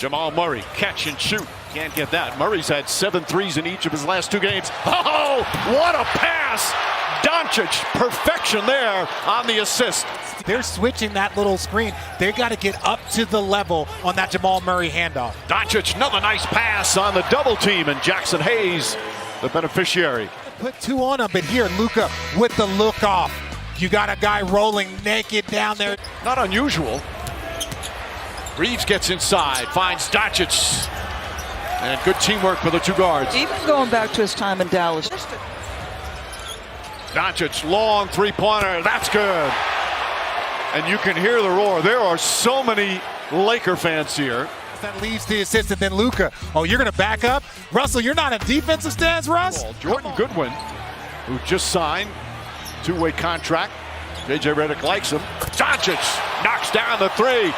Jamal Murray, catch and shoot. Can't get that. Murray's had 7 threes in each of his last 2 games. Oh, what a pass! Doncic, perfection there on the assist. They're switching that little screen. They got to get up to the level on that Jamal Murray handoff. Doncic, another nice pass on the double team, and Jackson Hayes, the beneficiary. Put 2 on him, but here, Luka with the look off. You got a guy rolling naked down there. Not unusual. Reeves gets inside, finds Doncic. And good teamwork for the 2 guards. Even going back to his time in Dallas. Doncic, long 3-pointer, that's good. And you can hear the roar. There are so many Laker fans here. That leads the assist, and then Luka. Oh, you're going to back up? Russell, you're not in defensive stance, Russ? Jordan Goodwin, who just signed 2-way contract. J.J. Redick likes him. Doncic knocks down the 3.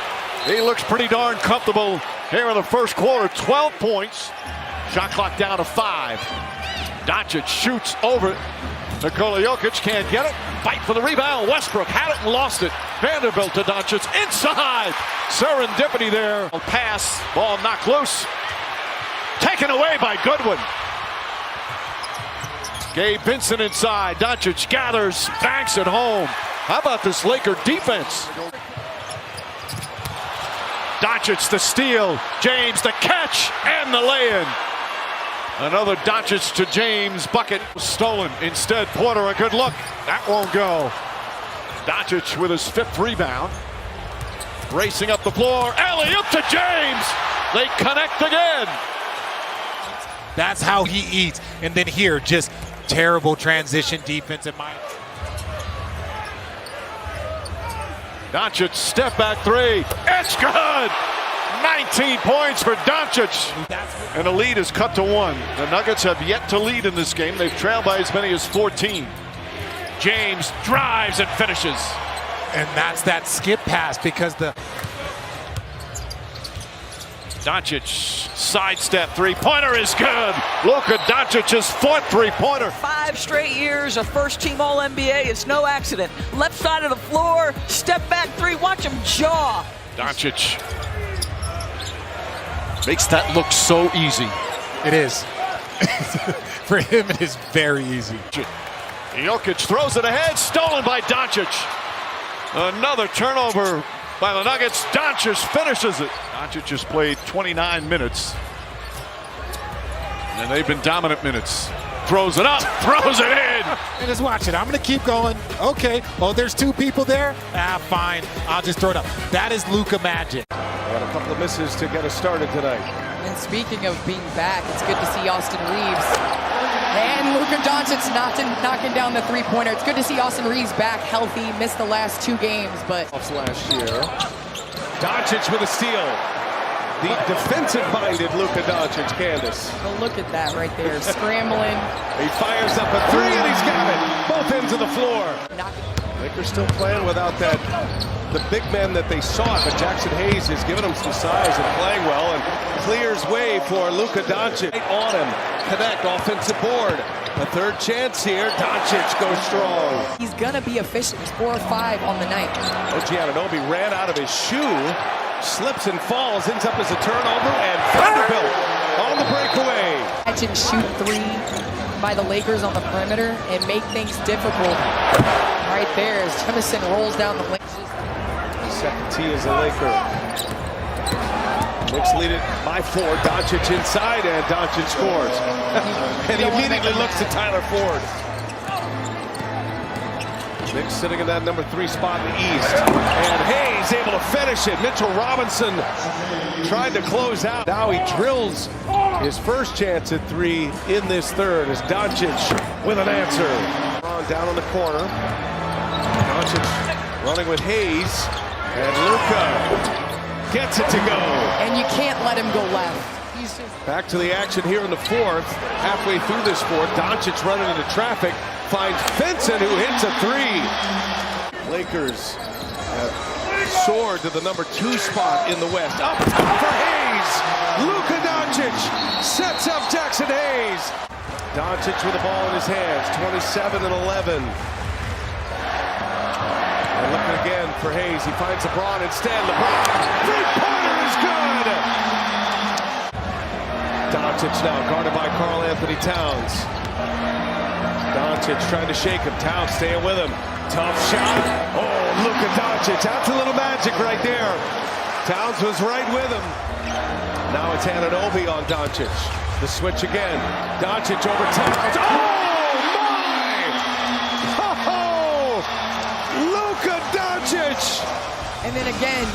He looks pretty darn comfortable here in the first quarter. 12 points. Shot clock down to 5. Doncic shoots over. Nikola Jokic can't get it. Fight for the rebound. Westbrook had it and lost it. Vanderbilt to Doncic inside. Serendipity there. Pass. Ball knocked loose. Taken away by Goodwin. Gabe Vincent inside. Doncic gathers. Banks at home. How about this Laker defense? Doncic the steal. James the catch and the lay-in. Another Doncic to James bucket. Stolen. Instead, Porter a good look. That won't go. Doncic with his 5th rebound. Racing up the floor. Alley-oop to James. They connect again. That's how he eats. And then here, just terrible transition defense in my... Doncic step back 3. It's good. 19 points for Doncic. And the lead is cut to 1. The Nuggets have yet to lead in this game. They've trailed by as many as 14. James drives and finishes. And that's that skip pass because the... Doncic sidestep 3-pointer is good. Luka Doncic's 4th 3-pointer. 5 straight years of first-team All-NBA. It's no accident. Left side of the floor, step back 3. Watch him jaw. Doncic makes that look so easy. It is. For him, it is very easy. Jokic throws it ahead, stolen by Doncic. Another turnover by the Nuggets. Doncic finishes it. Doncic has played 29 minutes. And they've been dominant minutes. Throws it up, throws it in. And just watch it. I'm going to keep going. Okay. Oh, there's 2 people there? Fine. I'll just throw it up. That is Luka magic. Got a couple of misses to get us started tonight. And speaking of being back, it's good to see Austin Reeves. And Luka Doncic knocking down the 3-pointer. It's good to see Austin Reeves back healthy. Missed the last 2 games, but... Last year. Doncic with a steal. The defensive-minded Luka Doncic, Candace. Oh, look at that right there, scrambling. He fires up a 3 and he's got it. Both ends of the floor. Lakers still playing without the big men that they sought, but Jackson Hayes has given them some size and playing well and clears way for Luka Doncic. On him, connect, offensive board. A 3rd chance here. Doncic goes strong. He's gonna be efficient. He's 4 or 5 on the night. OG Anunoby ran out of his shoe, slips and falls, ends up as a turnover, and Vanderbilt on the breakaway. Catch and shoot 3 by the Lakers on the perimeter and make things difficult. Right there as Jemison rolls down the lane. Second tee is a Laker. Knicks lead it by 4. Doncic inside, and Doncic scores. And he immediately looks to Tyler Ford. Knicks sitting in that number 3 spot in the East. And Hayes able to finish it. Mitchell Robinson tried to close out. Now he drills his first chance at 3 in this 3rd as Doncic with an answer. Down on the corner. Doncic running with Hayes. And Luka gets it to go. And you can't let him go left. He's just... Back to the action here in the 4th. Halfway through this 4th, Doncic running into traffic. Finds Vincent, who hits a 3. Lakers have soared to the number 2 spot in the West. Up top for Hayes. Luka Doncic sets up Jackson Hayes. Doncic with the ball in his hands. 27 and 11. And looking again for Hayes. He finds LeBron instead. LeBron, 3-pointer is good. Doncic now guarded by Karl Anthony Towns. Doncic trying to shake him. Towns staying with him. Tough shot. Oh, Luka Doncic. That's a little magic right there. Towns was right with him. Now it's Anunoby on Doncic. The switch again. Doncic over Towns. Oh, my! Oh, Luka Doncic! And then again,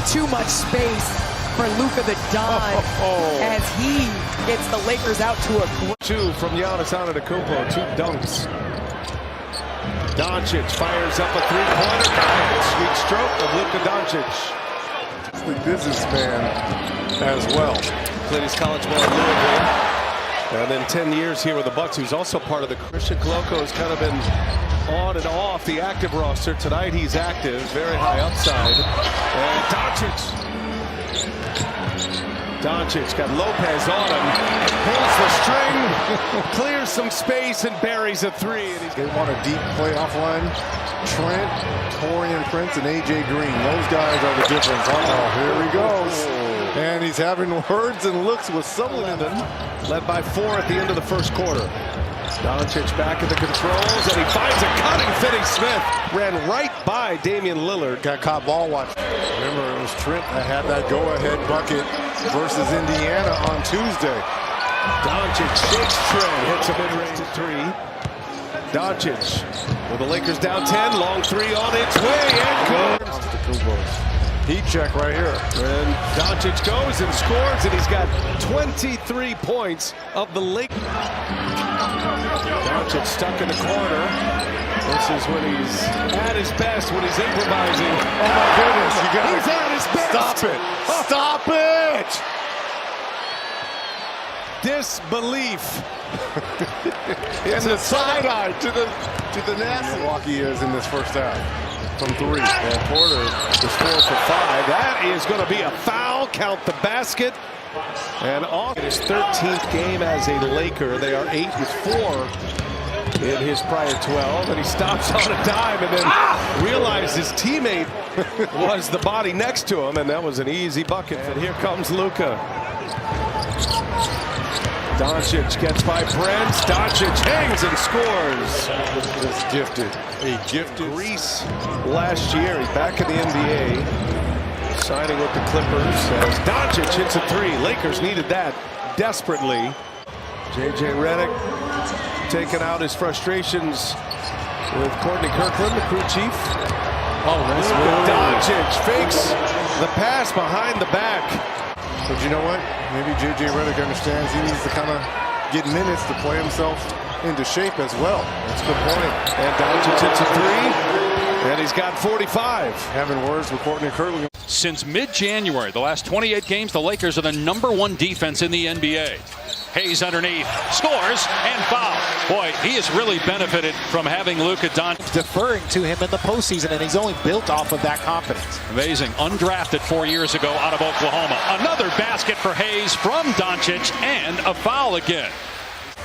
too much space for Luka the Don as he gets the Lakers out to a 2 from Giannis Antetokounmpo, 2 dunks. Doncic fires up a three-pointer. Sweet stroke of Luka Doncic. The businessman as well. Played his college ball in Louisville. And then 10 years here with the Bucks. He's also part of the Christian Koloko. Has kind of been on and off the active roster. Tonight he's active, very high upside. And Doncic got Lopez on him. Pulls the string, clears some space, and buries a 3. And They want a deep playoff line. Trent, Taurean Prince, and A.J. Green. Those guys are the difference. Here he goes. And he's having words and looks with someone. led by 4 at the end of the first quarter. Doncic back at the controls, and he finds a cutting Finney-Smith. Ran right by Damian Lillard. Got caught ball watching. Remember, it was Trent that had that go-ahead bucket versus Indiana on Tuesday. Doncic shakes Trent, hits a mid-range 3. Doncic with the Lakers down 10, long 3 on its way, and goes. Heat check right here. And Doncic goes and scores, and he's got 23 points of the Lakers. Doncic stuck in the corner. This is when he's at his best, when he's improvising. Oh my goodness, you got He's at his best. Stop it. Stop it. Disbelief. And the side eye to the nasty. Milwaukee is in this first half from 3. And Porter is 4 for 5. That is going to be a foul. Count the basket. And off his 13th game as a Laker. They are 8 with 4 in his prior 12. And he stops on a dime and then realized his teammate was the body next to him. And that was an easy bucket. And here comes Luka. Doncic gets by Brent. Doncic hangs and scores. Just gifted. A gifted. Greece last year. He's back in the NBA. Signing with the Clippers as Doncic hits a 3. Lakers needed that desperately. J.J. Redick taking out his frustrations with Courtney Kirkland, the crew chief. Oh, nice. Doncic fakes the pass behind the back. But you know what? Maybe J.J. Redick understands he needs to kind of get minutes to play himself into shape as well. That's a good point. And Doncic hits a 3, and he's got 45. Having words with Courtney Kirkland. Since mid-January, the last 28 games, the Lakers are the #1 defense in the NBA. Hayes underneath, scores, and foul. Boy, he has really benefited from having Luka Doncic. Deferring to him in the postseason, and he's only built off of that confidence. Amazing. Undrafted 4 years ago out of Oklahoma. Another basket for Hayes from Doncic, and a foul again.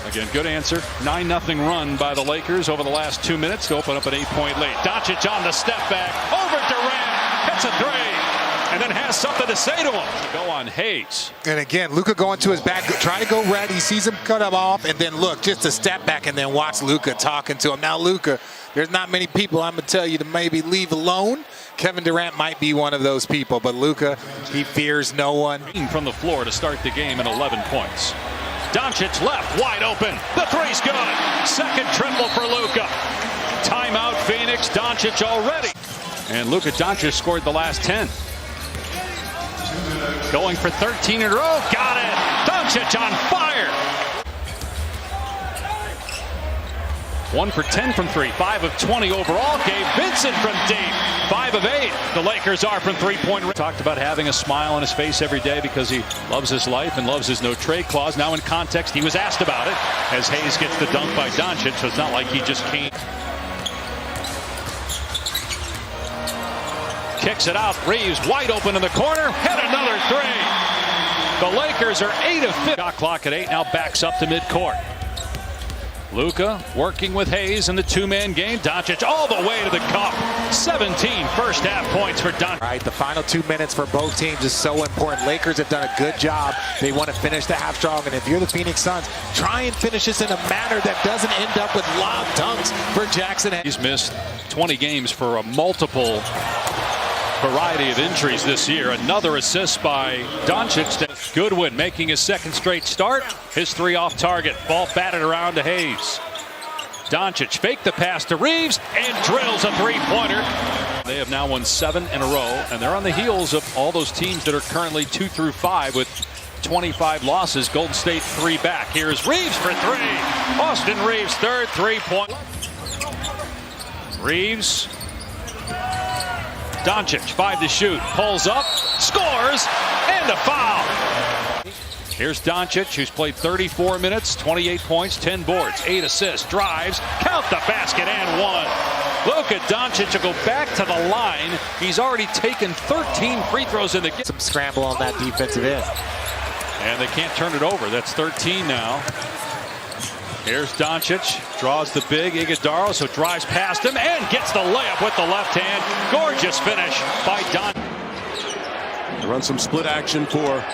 Again, good answer. 9-0 run by the Lakers over the last 2 minutes to open up an 8-point lead. Doncic on the step back, over Durant, hits a 3. And then has something to say to him. Go on Hayes. And again, Luka going to his back, try to go red. He sees him cut him off, and then look, just a step back, and then watch Luka talking to him. Now, Luka, there's not many people I'm going to tell you to maybe leave alone. Kevin Durant might be one of those people, but Luka, he fears no one. From the floor to start the game at 11 points. Doncic left, wide open. The 3's good. Second triple for Luka. Timeout, Phoenix. Doncic already. And Luka Doncic scored the last 10. Going for 13 in a row. Got it. Doncic on fire. 1 for 10 from 3. 5 of 20 overall. Gabe Vincent from deep. 5 of 8. The Lakers are from three-point range. Talked about having a smile on his face every day because he loves his life and loves his no-trade clause. Now in context, he was asked about it as Hayes gets the dunk by Doncic, so it's not like he just came. Kicks it out. Reeves wide open in the corner. Hit another 3. The Lakers are 8 of 5. Shot clock at 8. Now backs up to midcourt. Luka working with Hayes in the two-man game. Doncic all the way to the cup. 17 first half points for Doncic. Right, the final 2 minutes for both teams is so important. Lakers have done a good job. They want to finish the half strong, and if you're the Phoenix Suns, try and finish this in a manner that doesn't end up with lob dunks for Jackson. He's missed 20 games for a multiple variety of injuries this year. Another assist by Doncic. Goodwin making his second straight start. His three off target. Ball batted around to Hayes. Doncic faked the pass to Reeves and drills a three-pointer. They have now won 7 in a row, and they're on the heels of all those teams that are currently 2 through 5 with 25 losses. Golden State 3 back. Here's Reeves for 3. Austin Reeves, third three-point. Reeves. Doncic, 5 to shoot, pulls up, scores, and a foul. Here's Doncic, who's played 34 minutes, 28 points, 10 boards, 8 assists, drives, count the basket, and 1. Luka Doncic will go back to the line. He's already taken 13 free throws in the game. Some scramble on that defensive end. And they can't turn it over. That's 13 now. Here's Doncic, draws the big Iguodala, so drives past him and gets the layup with the left hand. Gorgeous finish by Doncic. Run some split action for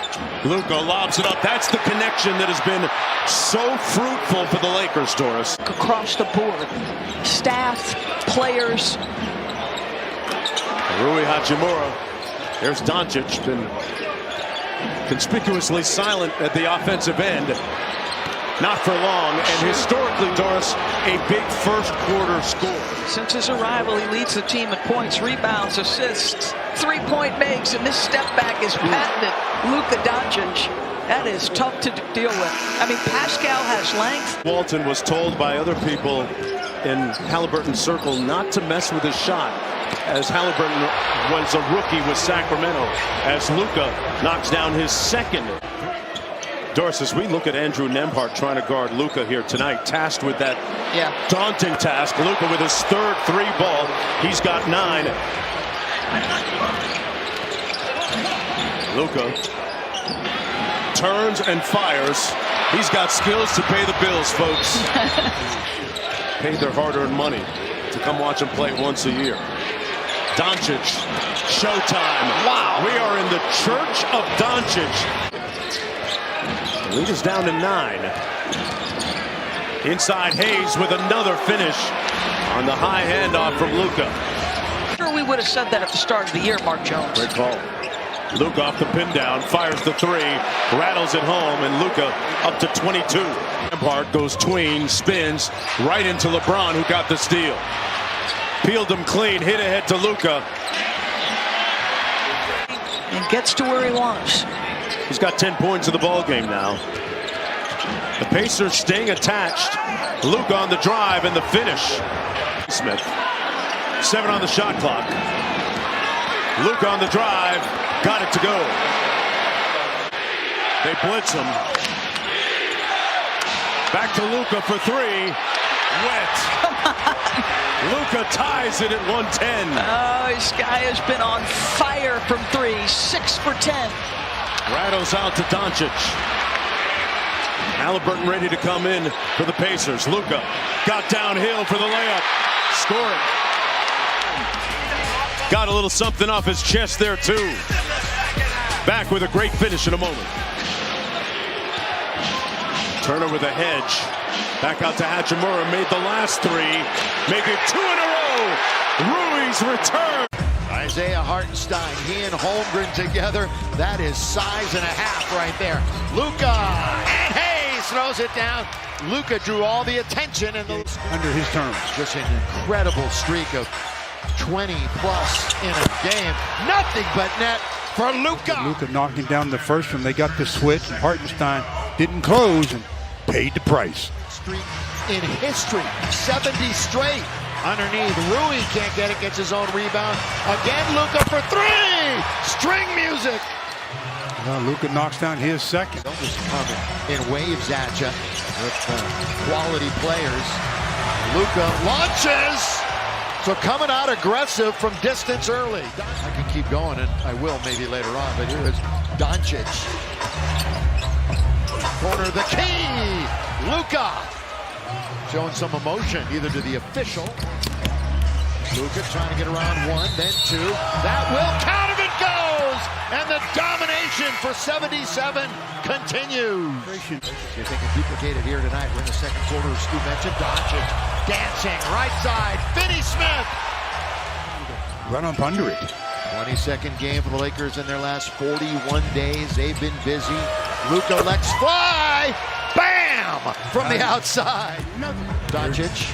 Luka, lobs it up. That's the connection that has been so fruitful for the Lakers, Doris. Across the board, staff, players. Rui Hachimura. There's Doncic, been conspicuously silent at the offensive end. Not for long, and historically, Doris, a big first quarter score. Since his arrival, he leads the team in points, rebounds, assists, three-point makes, and this step back is patented. Luka Doncic. That is tough to deal with. I mean, Pascal has length. Walton was told by other people in Halliburton's circle not to mess with his shot, as Halliburton was a rookie with Sacramento, as Luka knocks down his second. Doris, as we look at Andrew Nembhard trying to guard Luka here tonight, tasked with that daunting task. Luka with his third 3 ball. He's got 9. Luka turns and fires. He's got skills to pay the bills, folks. Paid their hard-earned money to come watch him play once a year. Doncic, showtime. Wow, we are in the church of Doncic. The lead is down to 9. Inside Hayes with another finish on the high handoff from Luka. Sure, we would have said that at the start of the year, Mark Jones. Great call. Luka off the pin down, fires the 3, rattles it home, and Luka up to 22. Nembhard goes tween, spins right into LeBron, who got the steal. Peeled him clean, hit ahead to Luka. And gets to where he wants. He's got 10 points in the ball game now. The Pacers staying attached. Luka on the drive and the finish. Smith. 7 on the shot clock. Luka on the drive. Got it to go. They blitz him. Back to Luka for 3. Wet. Luka ties it at 110. Oh, this guy has been on fire from 3. 6 for 10. Rattles out to Doncic. Halliburton ready to come in for the Pacers. Luka got downhill for the layup. Scoring. Got a little something off his chest there too. Back with a great finish in a moment. Turner with a hedge. Back out to Hachimura. Made the last 3. Make it 2 in a row. Rui's return. Isaiah Hartenstein, he and Holmgren together. That is size and a half right there. Luka, and Hayes throws it down. Luka drew all the attention and under his terms. Just an incredible streak of 20 plus in a game. Nothing but net for Luka. Luka knocking down the first one. They got the switch, and Hartenstein didn't close and paid the price. Streak in history, 70 straight. Underneath, Rui can't get it, gets his own rebound. Again, Luka for 3! String music! Luka knocks down his second. Just coming in waves at you with quality players. Luka launches! So coming out aggressive from distance early. I can keep going, and I will maybe later on, but here is Doncic. Corner the key! Luka! showing some emotion, either to the official. Luka trying to get around one, then two. That will count if it goes! And the domination for 77 continues. You think it duplicated here tonight. We're in the second quarter, as Stu mentioned. Doncic dancing, right side. Finney Smith. Run up under it. 22nd game for the Lakers in their last 41 days. They've been busy. Luka lets fly. Bam! From the outside. Doncic.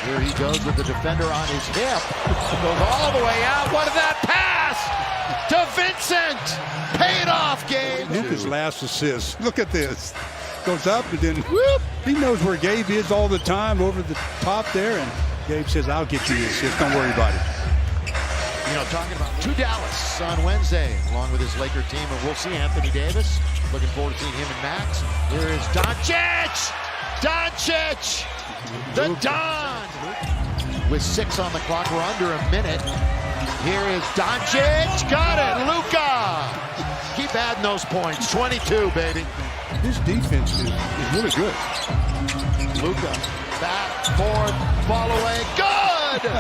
Here he goes with the defender on his hip. Goes all the way out. What is that pass? To Vincent. Paid off, Gabe. Luka's last assist. Look at this. Goes up and then whoop. He knows where Gabe is all the time over the top there. And Gabe says, I'll get you the assist. Don't worry about it. You know, talking about to Dallas on Wednesday, along with his Laker team, and we'll see Anthony Davis. Looking forward to seeing him and Max. Here is Doncic! Doncic! The Don! With 6 on the clock, we're under a minute. Here is Doncic! Got it! Luka! Keep adding those points. 22, baby. His defense is really good. Luka, back, forth, fall away. Good!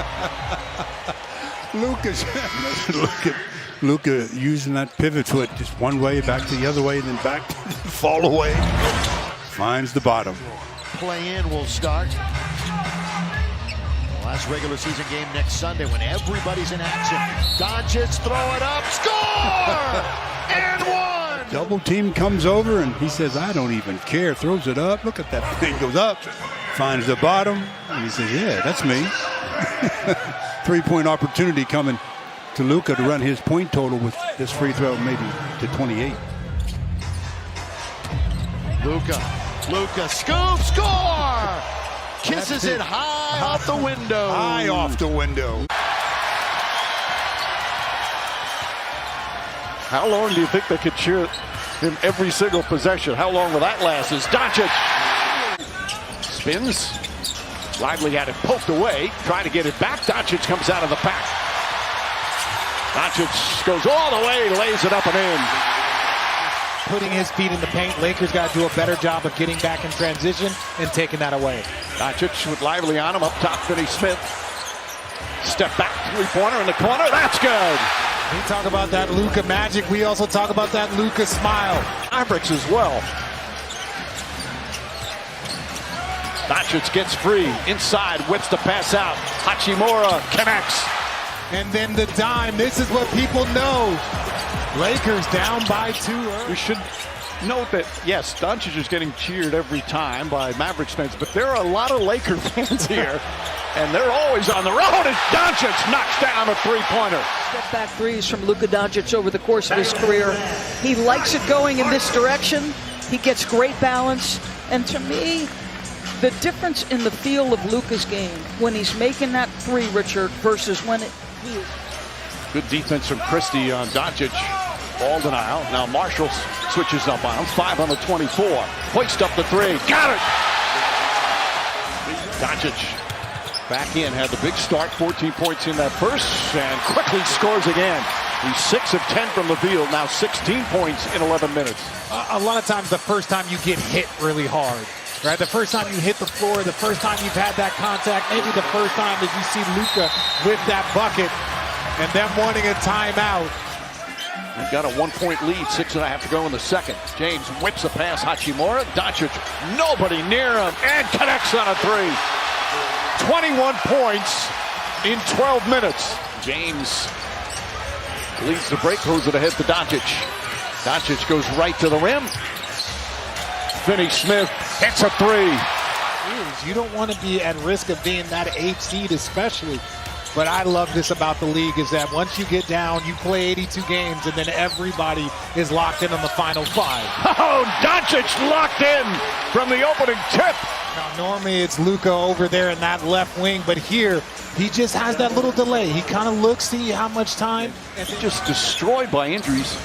Luka using that pivot foot just one way, back to the other way, and then back to the fall away. Finds the bottom. Play-in will start. The last regular season game next Sunday when everybody's in action. Doncic, throw it up, score! And one! Double team comes over, and he says, I don't even care. Throws it up. Look at that thing. Goes up, finds the bottom, and he says, yeah, that's me. 3-point opportunity coming to Luka to run his point total with this free throw maybe to 28. Luka, scoop, score! Kisses it high off the window. High off the window. How long do you think they could cheer him every single possession? How long will that last? As Doncic spins. Lively had it poked away, trying to get it back. Doncic comes out of the pack. Doncic goes all the way, lays it up and in. Putting his feet in the paint. Lakers got to do a better job of getting back in transition and taking that away. Doncic with Lively on him, up top Finney Smith. Step back, three-pointer in the corner, that's good. We talk about that Luka magic. We also talk about that Luka smile. Mavericks as well. Doncic gets free, inside, whips the pass out. Hachimura connects. And then the dime. This is what people know. Lakers down by 2 early. We should note that, yes, Doncic is getting cheered every time by Mavericks fans, but there are a lot of Laker fans here, and they're always on the road as Doncic knocks down a three-pointer. Step-back threes from Luka Doncic over the course of his career. He likes it going in this direction. He gets great balance. And to me, the difference in the feel of Luka's game when he's making that three, Richard, versus when he is. Good defense from Christie on Doncic. Ball denial. Now Marshall switches up on him. 5 on the 24. Hoist up the three. Got it! Doncic back in. Had the big start. 14 points in that first. And quickly scores again. He's 6 of 10 from the field. Now 16 points in 11 minutes. A lot of times the first time you get hit really hard. Right, the first time you hit the floor, the first time you've had that contact, maybe the first time that you see Luka with that bucket and them wanting a timeout. They've got a 1-point lead, 6.5 to go in the second. James whips the pass, Hachimura. Doncic, nobody near him, and connects on a three. 21 points in 12 minutes. James leads the break, throws it ahead to Doncic. Doncic goes right to the rim. Finney Smith hits a three. You don't want to be at risk of being that 8th seed especially. But I love this about the league is that once you get down, you play 82 games, and then everybody is locked in on the final 5. Oh, Doncic locked in from the opening tip. Now, normally it's Luka over there in that left wing, but here he just has that little delay. He kind of looks, see how much time. And just destroyed by injuries.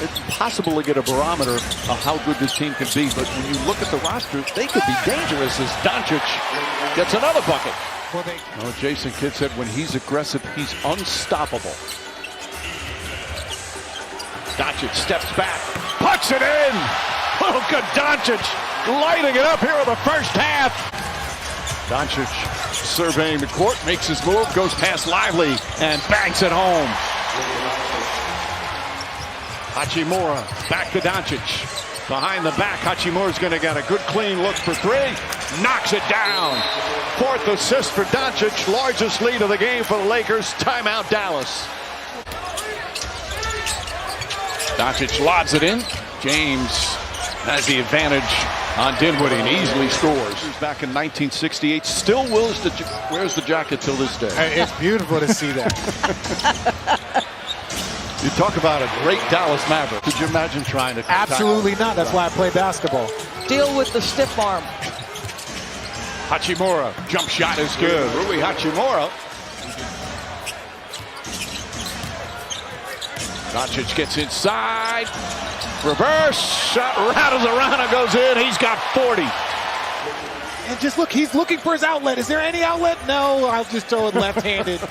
It's impossible to get a barometer of how good this team can be, but when you look at the roster, they could be dangerous as Doncic gets another bucket. Well, Jason Kidd said when he's aggressive, he's unstoppable. Doncic steps back, puts it in. Luka Doncic lighting it up here in the first half. Doncic surveying the court, makes his move, goes past Lively, and banks it home. Hachimura back to Doncic. Behind the back, Hachimura's going to get a good clean look for three. Knocks it down. Fourth assist for Doncic. Largest lead of the game for the Lakers. Timeout Dallas. Doncic lobs it in. James has the advantage on Dinwiddie and easily scores. Back in 1968, still wears the jacket till this day. It's beautiful to see that. You talk about a great Dallas Maverick. Could you imagine trying to? Absolutely not. That's why I play basketball. Deal with the stiff arm. Hachimura, jump shot is good. Rui Hachimura. Doncic gets inside. Reverse shot rattles around and goes in. He's got 40. And just look, he's looking for his outlet. Is there any outlet? No, I'll just throw it left-handed.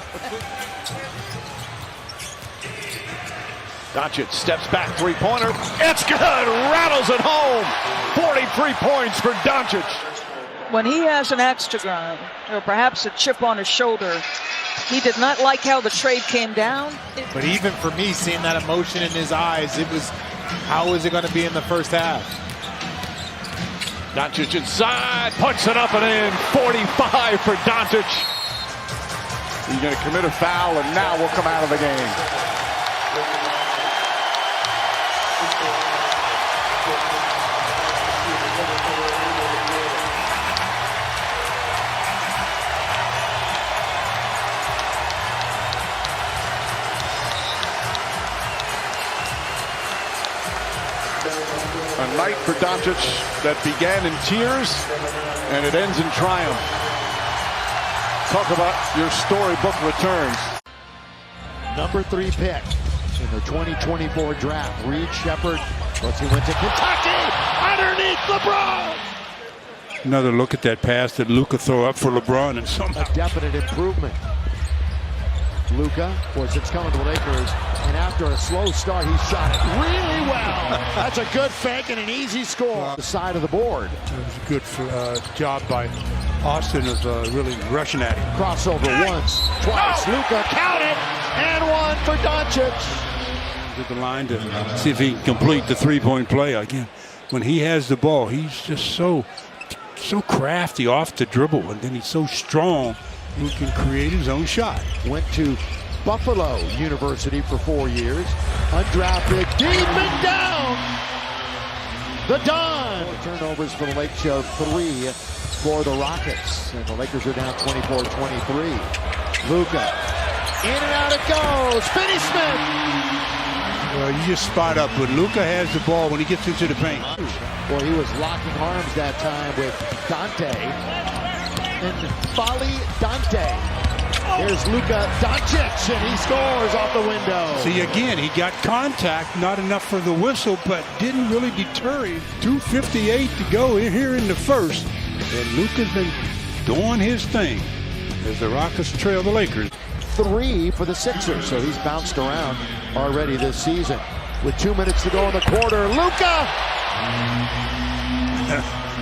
Doncic steps back, three-pointer. It's good. Rattles it home. 43 points for Doncic. When he has an axe to grind, or perhaps a chip on his shoulder, he did not like how the trade came down. But even for me, seeing that emotion in his eyes, it was, how is it going to be in the first half? Doncic inside, puts it up and in. 45 for Doncic. He's going to commit a foul, and now we'll come out of the game. A night for Doncic that began in tears and it ends in triumph. Talk about your storybook returns. Number 3 pick in the 2024 draft. Reed Shepherd, once he went to Kentucky, underneath LeBron. Another look at that pass that Luka threw up for LeBron, and somehow A definite improvement. Luka, of course, it's coming to the Lakers, and after a slow start, he shot it really well. That's a good fake and an easy score. The side of the board. it was a good job by Austin of really rushing at him. Crossover once, twice. Luka, count it, and one for Doncic. To the line to see if he can complete the three-point play again. When he has the ball, he's just so crafty off the dribble, and then he's so strong. He can create his own shot. Went to Buffalo University for 4 years. Undrafted, deep and down. The Don. Turnovers for the Lakers, 3 for the Rockets. And the Lakers are down 24-23. Luka. In and out it goes. Finney Smith. Well, you just spot up when Luka has the ball when he gets into the paint. Well, he was locking arms that time with Dante. And Folly Dante. Here's Luka Doncic, and he scores off the window. See, again, he got contact, not enough for the whistle, but didn't really deter him. 2:58 to go here in the first, and Luka's been doing his thing as the Rockets trail the Lakers. 3 for the Sixers, so he's bounced around already this season. With 2 minutes to go in the quarter, Luka!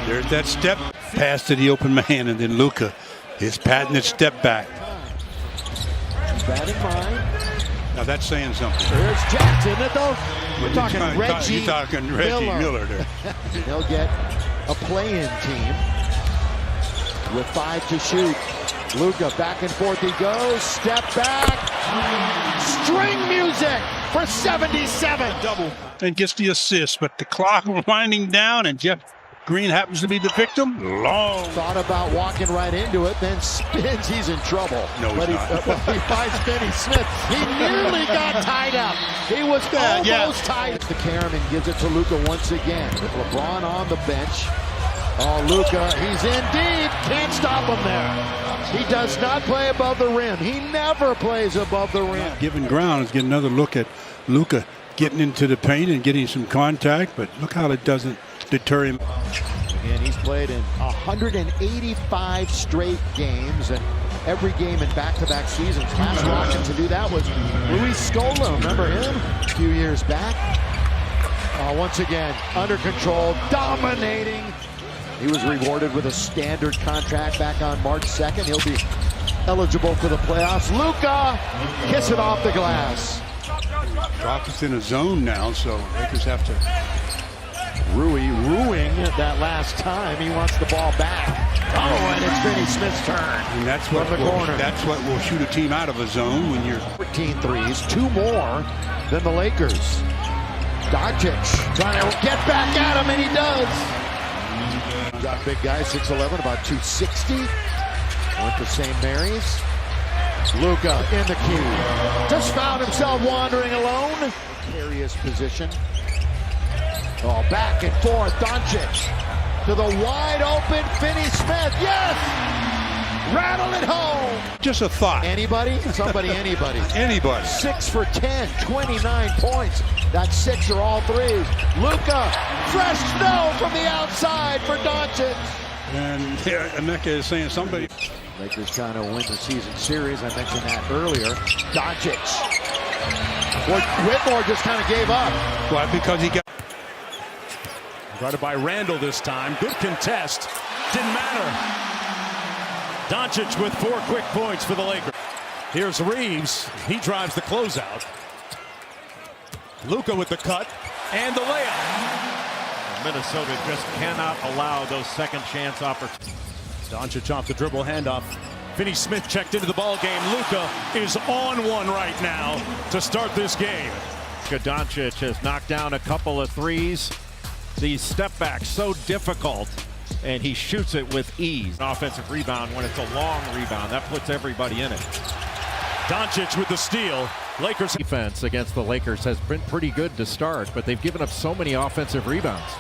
There's that step pass to the open man, and then Luka, his patented step back. Keep that in mind. Now that's saying something. There's Jackson at the. We're talking Reggie. You're talking Reggie Miller there. They'll get a play-in team with 5 to shoot. Luka back and forth he goes. Step back. String music for 77. Double. And gets the assist, but the clock winding down, and Jeff Green happens to be the victim. Long. Thought about walking right into it, then spins. He's in trouble. No, he's not. He finds Finney Smith. He nearly got tied up. He was almost tied. The Karam and gives it to Luka once again. With LeBron on the bench. Oh, Luka, he's in deep. Can't stop him there. He does not play above the rim. He never plays above the rim. Giving ground is getting another look at Luka getting into the paint and getting some contact, but look how it doesn't deter him. And he's played in 185 straight games, and every game in back-to-back seasons. Last Rocket to do that was Luis Scola. Remember him? A few years back. Once again, under control, dominating. He was rewarded with a standard contract back on March 2nd. He'll be eligible for the playoffs. Luka, kiss it off the glass. Rockets in a zone now, so Lakers have to. Rui ruining that last time. He wants the ball back. Oh, and it's Finney Smith's turn. And that's what from the corner. That's what will shoot a team out of a zone when you're 14 threes, 2 more than the Lakers. Doncic trying to get back at him, and he does. Got big guy, 6'11", about 260. Went to St. Mary's. Luka in the key. Just found himself wandering alone. Precarious position. Oh, back and forth. Doncic to the wide open Finney Smith. Yes! Rattle it home. just a thought. Anybody? Somebody, anybody. Anybody. 6 for 10, 29 points. That's 6 or all threes. Luka, fresh snow from the outside for Doncic. And Emeka is saying somebody. Lakers trying to win the season series. I mentioned that earlier. Doncic. Whitmore just kind of gave up. Why? Because he got. Guarded by Randall this time. Good contest. Didn't matter. Doncic with 4 quick points for the Lakers. Here's Reeves. He drives the closeout. Luka with the cut and the layup. Minnesota just cannot allow those second chance opportunities. Doncic off the dribble handoff. Finney Smith checked into the ball game. Luka is on one right now to start this game. Doncic has knocked down a couple of threes. These step backs so difficult, and he shoots it with ease. An offensive rebound when it's a long rebound. That puts everybody in it. Doncic with the steal. Lakers defense against the Lakers has been pretty good to start, but they've given up so many offensive rebounds.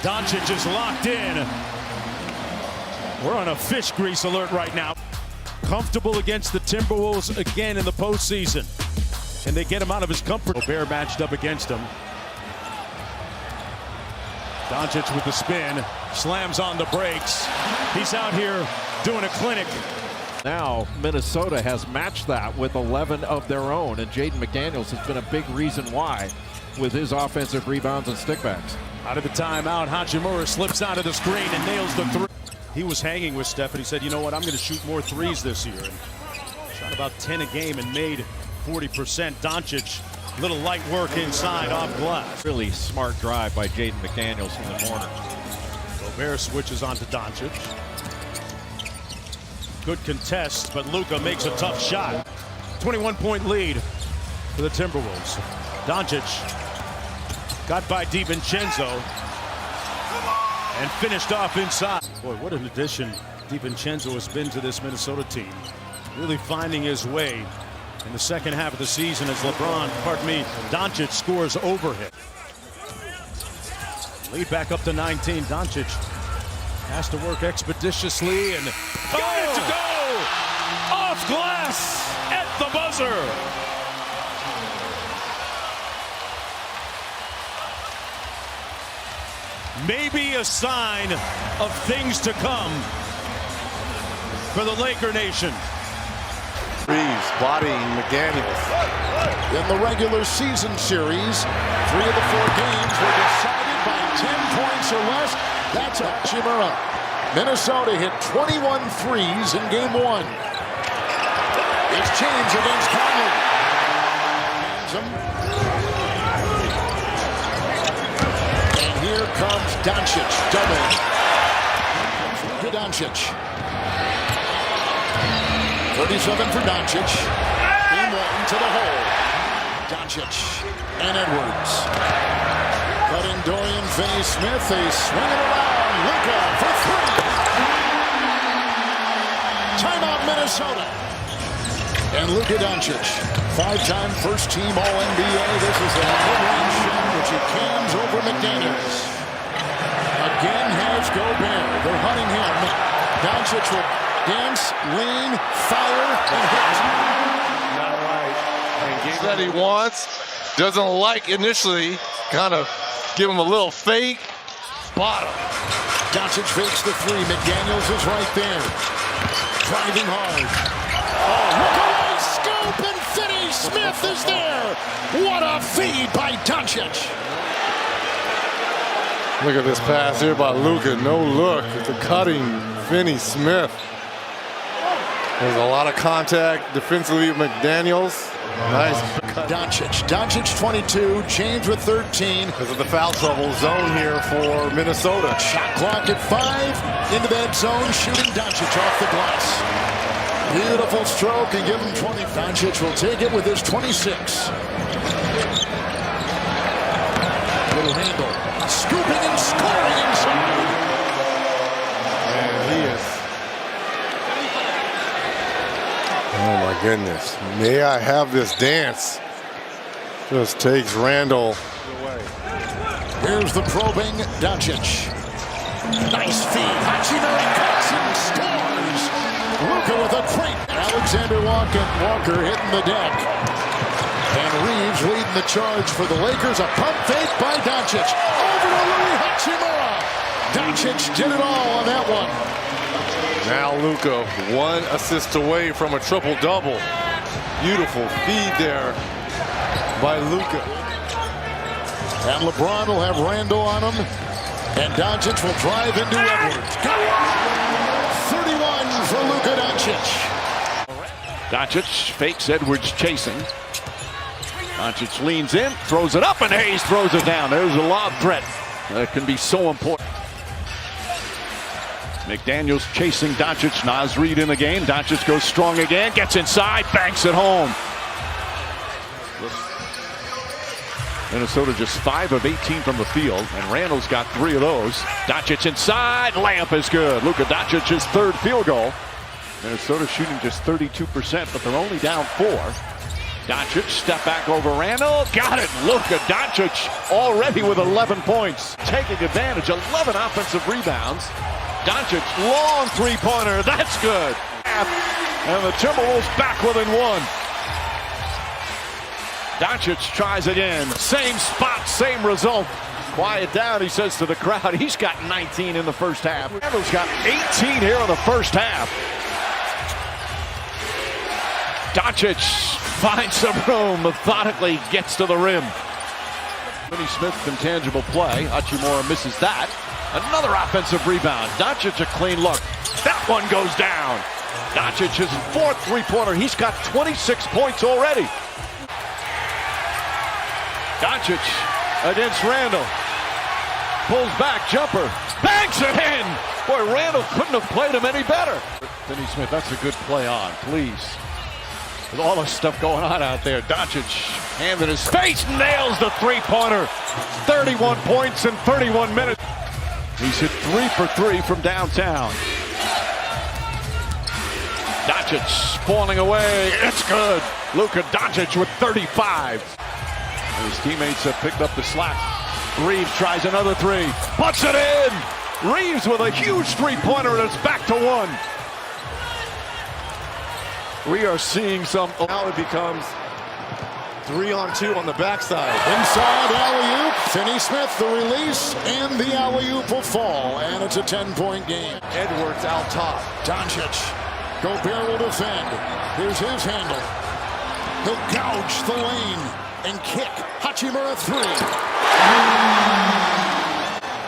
Doncic is locked in. We're on a fish grease alert right now. Comfortable against the Timberwolves again in the postseason. And they get him out of his comfort. Gobert matched up against him. Doncic with the spin, slams on the brakes. He's out here doing a clinic. Now Minnesota has matched that with 11 of their own, and Jaden McDaniels has been a big reason why with his offensive rebounds and stickbacks. Out of the timeout, Hachimura slips out of the screen and nails the three. He was hanging with Steph, and he said, you know what, I'm going to shoot more threes this year. And shot about 10 a game and made 40%. Doncic, little light work inside off glass. Really smart drive by Jaden McDaniels in the corner. Gobert switches onto Doncic. Good contest, but Luka makes a tough shot. 21-point lead for the Timberwolves. Doncic got by DiVincenzo and finished off inside. Boy, what an addition DiVincenzo has been to this Minnesota team. Really finding his way in the second half of the season as Doncic scores over him. Lead back up to 19. Doncic has to work expeditiously and got it to go! Off glass at the buzzer! Maybe a sign of things to come for the Laker Nation. Reeves bodying McDaniels. In the regular season series, 3 of the 4 games were decided by 10 points or less. That's Hachimura. Minnesota hit 21 threes in game 1. It's James against Conley. And here comes Doncic, double. To Doncic. 37 for Doncic. Game 1 to the hole. Doncic and Edwards. Cutting Dorian Finney-Smith. They swing it around. Luka for 3. Timeout Minnesota. And Luka Doncic, 5-time first-team All-NBA. This is a mid-range shot which he cams over McDaniels. Again has Gobert. They're hunting him. Doncic will dance, lean, fire, and hit. Not right. And that he wants, doesn't like initially, kind of give him a little fake. Bottom. Doncic fakes the 3. McDaniels is right there. Driving hard. Oh, look away, scoop, and Finney Smith is there. What a feed by Doncic. Look at this pass here by Luka. No look. It's a cutting Finney-Smith. There's a lot of contact defensively with McDaniels. Nice cut. Doncic 22, James with 13. Because of the foul trouble zone here for Minnesota. Shot clock at 5. Into that zone, shooting Doncic off the glass. Beautiful stroke and give him 20. Doncic will take it with his 26. Little handle. Scooping and scoring inside. Man, he is. Oh my goodness. May I have this dance? Just takes Randall away. Here's the probing Doncic. Nice feed. Hachimura cuts and scores. Luka with a great. Alexander Walker hitting the deck. And Reeves leading the charge for the Lakers. A pump fake by Doncic. Over to Louis Hachimura. Doncic did it all on that one. Now Luka, 1 assist away from a triple-double. Beautiful feed there by Luka. And LeBron will have Randall on him. And Doncic will drive into Edwards. 31 for Luka Doncic. Doncic fakes Edwards chasing. Doncic leans in, throws it up, and Hayes throws it down. There's a lob threat that can be so important. McDaniels chasing Doncic. Naz Reid in the game. Doncic goes strong again, gets inside, banks it home. Minnesota just 5 of 18 from the field, and Randall's got 3 of those. Doncic inside, layup is good. Luka Doncic's 3rd field goal. Minnesota shooting just 32%, but they're only down 4. Doncic, step back over Randall, got it. Luka Doncic already with 11 points, taking advantage. 11 offensive rebounds. Doncic, long 3-pointer, that's good. And the Timberwolves back within 1. Doncic tries again. Same spot, same result. Quiet down, he says to the crowd. He's got 19 in the first half. Randall's got 18 here in the first half. Doncic finds some room, methodically gets to the rim. Finney-Smith, intangible play. Hachimura misses that. Another offensive rebound. Doncic a clean look. That one goes down. Doncic his 4th 3-pointer. He's got 26 points already. Doncic against Randall. Pulls back, jumper. Banks it in. Boy, Randall couldn't have played him any better. Finney-Smith, that's a good play on, please. With all this stuff going on out there, Doncic, hand in his face, nails the 3-pointer. 31 points in 31 minutes. He's hit 3 for 3 from downtown. Doncic falling away. It's good. Luka Doncic with 35. And his teammates have picked up the slack. Reeves tries another 3. Puts it in. Reeves with a huge 3-pointer, and it's back to 1. We are seeing some. Now it becomes 3-on-2 on the backside. Inside alley-oop. Finney-Smith the release, and the alley-oop will fall, and it's a 10-point game. Edwards out top. Doncic. Gobert will defend. Here's his handle. He'll gouge the lane and kick. Hachimura 3.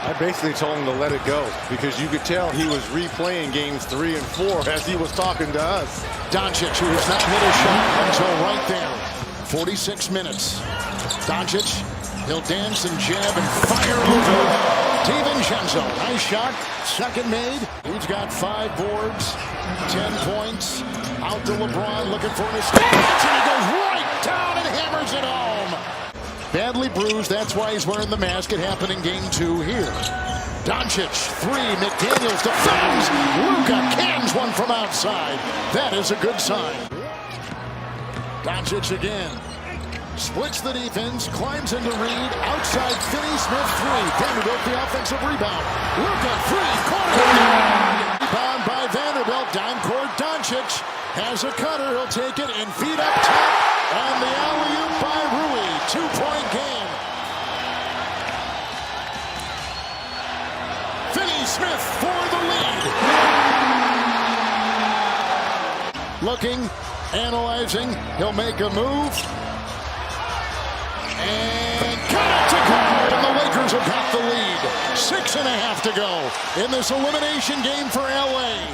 I basically told him to let it go because you could tell he was replaying games 3 and 4 as he was talking to us. Doncic, who has not hit a shot until right there. 46 minutes. Doncic, he'll dance and jab and fire over. DiVincenzo, nice shot. Second made. He's got 5 boards, 10 points. Out to LeBron, looking for an escape. And he goes right down and hammers it home. Badly bruised, that's why he's wearing the mask. It happened in game 2 here. Doncic, 3, McDaniels defends. Luka cans one from outside. That is a good sign. Doncic again. Splits the defense, climbs into Reed. Outside Finney-Smith 3. Vanderbilt the offensive rebound. Luka 3-quarter. Rebound by Vanderbilt. Down court, Doncic has a cutter. He'll take it and feed up top. And the alley-oop by Rui. 2-point game. Finney-Smith for the lead. Looking, analyzing. He'll make a move. And cut it to go. And the Lakers Lakers have got the lead. 6.5 to go in this elimination game for LA.